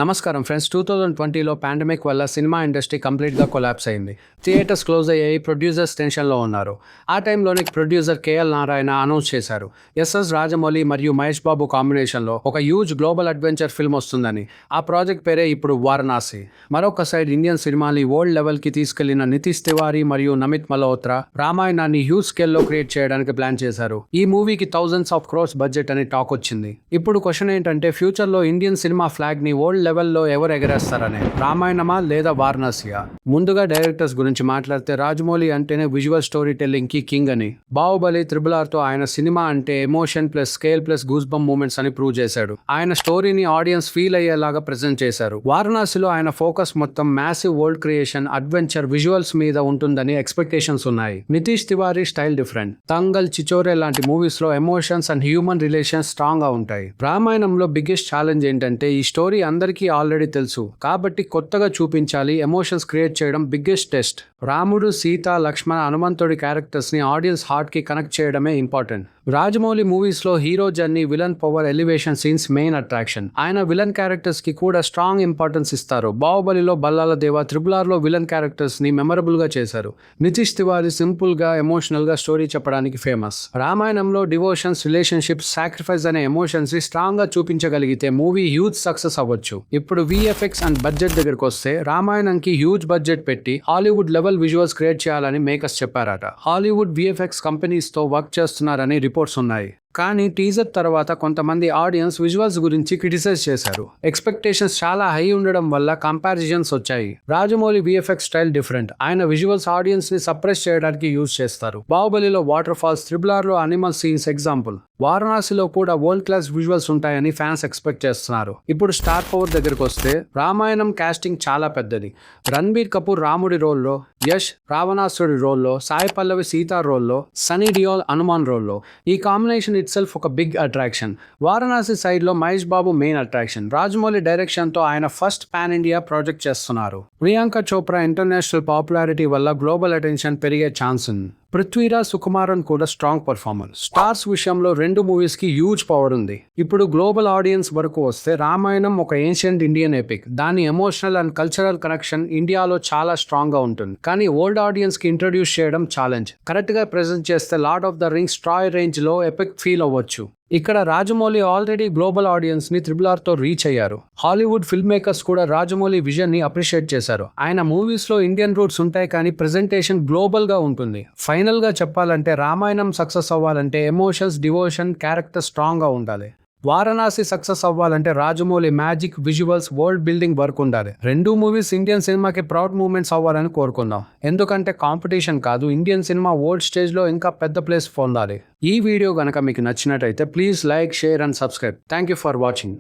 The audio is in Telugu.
నమస్కారం ఫ్రెండ్స్. 2020లో పాండమిక్ వల్ల సినిమా ఇండస్ట్రీ కంప్లీట్గా కొలాప్స్ అయింది. థియేటర్స్ క్లోజ్ అయ్యాయి. ప్రొడ్యూసర్స్ టెన్షన్లో ఉన్నారు. ఆ టైంలోనే ప్రొడ్యూసర్ కేఎల్ నారాయణ అనౌన్స్ చేశారు, ఎస్ఎస్ రాజమౌళి మరియు మహేష్ బాబు కాంబినేషన్లో ఒక హ్యూజ్ గ్లోబల్ అడ్వెంచర్ ఫిల్మ్ వస్తుందని. ఆ ప్రాజెక్ట్ పేరే ఇప్పుడు వారణాసి. మరొక సైడ్ ఇండియన్ సినిమాని వరల్డ్ లెవెల్కి తీసుకెళ్లిన నితీష్ తివారీ మరియు నమిత్ మల్హోత్రా రామాయణాన్ని హ్యూజ్ స్కేల్లో క్రియేట్ చేయడానికి ప్లాన్ చేశారు. ఈ మూవీకి థౌజండ్స్ ఆఫ్ క్రోర్స్ బడ్జెట్ అని టాక్ వచ్చింది. ఇప్పుడు క్వశ్చన్ ఏంటంటే, ఫ్యూచర్లో ఇండియన్ సినిమా ఫ్లాగ్ని వరల్డ్ లెవెల్లో ఎవరు ఎగరేస్తారనే, రామాయణమా లేదా వారణాసియా? ముందుగా డైరెక్టర్స్ గురించి మాట్లాడితే, రాజమౌళి అంటేనే విజువల్ స్టోరీ టెల్లింగ్ కి కింగ్ అని. బాహుబలి, RRR తో ఆయన సినిమా అంటే emotion plus scale plus goosebump moments అని ప్రూవ్ చేశాడు. ఆయన స్టోరీని ఆడియన్స్ ఫీల్ అయ్యేలాగా ప్రెజెంట్ చేశారు. వారణాసిలో ఆయన ఫోకస్ మొత్తం massive world creation, adventure, visuals మీద ఉంటుందని ఎక్స్పెక్టేషన్స్ ఉన్నాయి. Nitish Tiwari style different. తంగల్, చిచోరే లాంటి మూవీస్ లో emotions and human relations strong గా ఉంటాయి. రామాయణంలో బిగ్గెస్ట్ ఛాలెంజ్ ఏంటంటే, ఈ స్టోరీ అందరికీ ఆల్రెడీ తెలుసు కాబట్టి కొత్తగా చూపించాలి. ఎమోషన్స్ క్రియేట్ చేయడం బిగ్గెస్ట్ టెస్ట్. రాముడు, సీత, లక్ష్మణ, హనుమంతుడి క్యారెక్టర్స్ ని ఆడియన్స్ హార్ట్ కి కనెక్ట్ చేయడమే ఇంపార్టెంట్. రాజమౌళి మూవీస్ లో hero journey, villain power, elevation scenes main attraction. ఆయన విలన్ క్యారెక్టర్స్ కి కూడా స్ట్రాంగ్ ఇంపార్టెన్స్ ఇస్తారు. బాహుబలిలో బల్లాల దేవ, RRR లో విలన్ క్యారెక్టర్స్ ని మెమరబుల్ గా చేశారు. నితీష్ తివారీ సింపుల్ గా, ఎమోషనల్ గా స్టోరీ చెప్పడానికి ఫేమస్. రామాయణంలో డివోషన్స్, రిలేషన్షిప్స్, సాక్రిఫైస్ అనే ఎమోషన్స్ ని స్ట్రాంగ్ గా చూపించగలిగితే మూవీ హ్యూజ్ సక్సెస్ అవ్వచ్చు. ఇప్పుడు VFX అండ్ బడ్జెట్ దగ్గరకు వస్తే, రామాయణంకి హ్యూజ్ బడ్జెట్ పెట్టి హాలీవుడ్ లెవెల్ విజువల్స్ క్రియేట్ చేయాలని మేకర్స్ చెప్పారట. హాలీవుడ్ VFX కంపెనీస్ తో వర్క్ చేస్తున్నారని రిపోర్ట్స్ ఉన్నాయి. కానీ టీజర్ తర్వాత కొంతమంది ఆడియన్స్ విజువల్స్ గురించి క్రిటిసైజ్ చేశారు. ఎక్స్పెక్టేషన్స్ చాలా హై ఉండడం వల్ల కంపారిజన్స్ వచ్చాయి. Rajamouli VFX style different. ఆయన విజువల్స్ ఆడియన్స్ ని సప్రెస్ చేయడానికి యూజ్ చేస్తారు. బాహుబలిలో వాటర్ ఫాల్స్, RRR లో అనిమల్ సీన్స్ ఎగ్జాంపుల్. వారణాసిలో కూడా వరల్డ్ క్లాస్ విజువల్స్ ఉంటాయని ఫ్యాన్స్ ఎక్స్పెక్ట్ చేస్తున్నారు. ఇప్పుడు స్టార్ పవర్ దగ్గరకు వస్తే, రామాయణం కాస్టింగ్ చాలా పెద్దది. రణబీర్ కపూర్ రాముడి రోల్లో, యష్ రావణాసుడి రోల్లో, సాయి పల్లవి సీతా రోల్లో, సనీ డియోల్ హనుమాన్ రోల్లో. ఈ కాంబినేషన్ ఇట్ సెల్ఫ్ ఒక బిగ్ అట్రాక్షన్. వారణాసి సైడ్ లో Mahesh Babu main attraction. Rajamouli direction తో ఆయన ఫస్ట్ పాన్ ఇండియా ప్రాజెక్ట్ చేస్తున్నారు. ప్రియాంక చోప్రా ఇంటర్నేషనల్ పాపులారిటీ వల్ల గ్లోబల్ అటెన్షన్ పెరిగే ఛాన్స్ ఉంది. పృథ్వీరాజ్, సుకుమారన్ కూడా స్ట్రాంగ్ పర్ఫార్మెన్స్. స్టార్స్ విషయంలో రెండు మూవీస్ కి హ్యూజ్ పవర్ ఉంది. ఇప్పుడు గ్లోబల్ ఆడియన్స్ వరకు వస్తే, రామాయణం ఒక ఏన్షియంట్ ఇండియన్ ఎపిక్. దాని ఎమోషనల్ అండ్ కల్చరల్ కనెక్షన్ ఇండియాలో చాలా స్ట్రాంగ్ గా ఉంటుంది. కానీ ఓల్డ్ ఆడియన్స్ కి ఇంట్రడ్యూస్ చేయడం ఛాలెంజ్. కరెక్ట్ గా ప్రెజెంట్ చేస్తే Lord of the Rings, Troy range లో ఎపిక్ ఫీల్ అవ్వచ్చు. ఇక్కడ రాజమౌళి ఆల్రెడీ గ్లోబల్ ఆడియన్స్ ని RRR తో రీచ్ అయ్యారు. హాలీవుడ్ ఫిల్మ్ మేకర్స్ కూడా రాజమౌళి విజన్ ని అప్రిషియేట్ చేశారు. ఆయన మూవీస్ లో ఇండియన్ రూట్స్ ఉంటాయి కానీ ప్రెజెంటేషన్ గ్లోబల్ గా ఉంటుంది. ఫైనల్ గా చెప్పాలంటే, రామాయణం సక్సెస్ అవ్వాలంటే ఎమోషన్స్, డివోషన్, క్యారెక్టర్ స్ట్రాంగ్ గా ఉండాలి. వారణాసి సక్సెస్ అవ్వాలంటే Rajamouli magic, visuals, world building work ఉండాలి. రెండు మూవీస్ ఇండియన్ సినిమాకి ప్రౌడ్ మూమెంట్స్ అవ్వాలని కోరుకుందాం. ఎందుకంటే కాంపిటీషన్ కాదు, ఇండియన్ సినిమా వరల్డ్ స్టేజ్ లో ఇంకా పెద్ద ప్లేస్ పొందాలి. ఈ వీడియో గనక మీకు నచ్చినట్టయితే please like, share and subscribe. Thank you for watching.